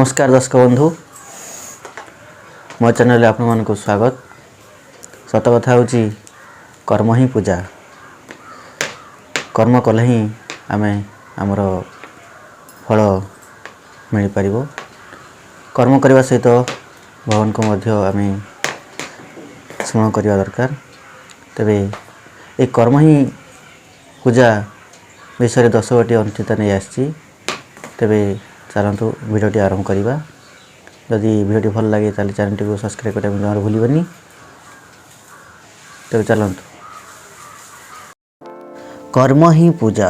नमस्कार दर्शक बंधु मो चैनल आपण मानक स्वागत। सत कथा हूँ कर्म ही पूजा। कर्म कले ही आमे आमर फल मिल पार। कर्म करने सहित भगवान को मध्य आमे स्मरण करने दरकार। तेबे ये कर्म ही पूजा विषय 10 गोटी अनुचिंता नहीं आसी। तेबे चलतु भिडियोटी आरंभ करवा। जदि भिडियोटी भल लगे ताले चैनल को सब्सक्राइब करने जमार भूलबनी। तेबे चलतु। कर्म ही पूजा।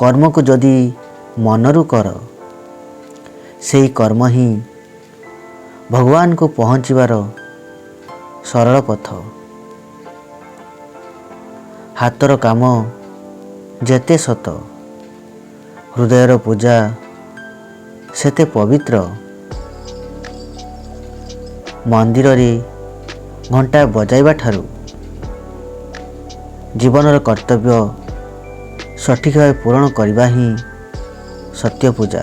कर्म को जदि मनरु कर से कर्म ही भगवान को पहुँचवार सरल पथ। हाथर काम जेते सत हृदयर पूजा सेते पवित्र। मंदिर रे घंटा बजाइबा ठारू जीवनर कर्तव्य सठिक भाव पूरण करने ही सत्य पूजा।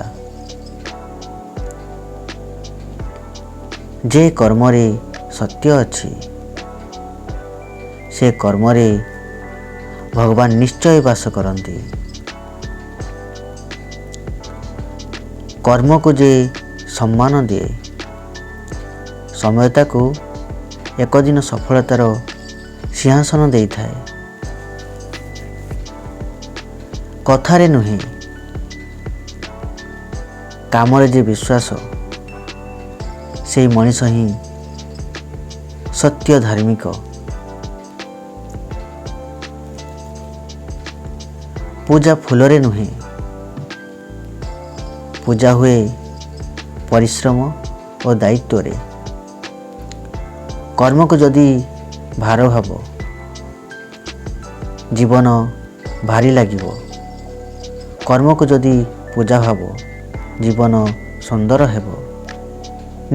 जे कर्म रे सत्य अच्छी से कर्म रे भगवान निश्चय वास करती। कर्म को जे सम्मान दिए समयता को एक दिन सफलतार सिंहासन दे थाए। कथारे नुहे कामरे जे विश्वास से मनीष ही सत्य धार्मिक। पूजा फूलरे नुहे पूजा हुए परिश्रम और दायित्व रे। कर्म को जदि भार भाव जीवन भारी लागिबो। कर्म को जदि पूजा भाव जीवन सुंदर हेबो।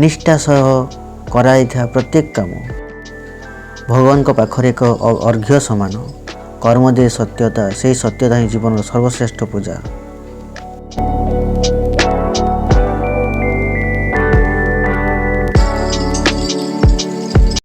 निष्ठा सह कराइथा प्रत्येक काम भगवान को पाखरे एक अर्घ्य समान। कर्म जे सत्यता से सत्यता ही जीवन सर्वश्रेष्ठ पूजा।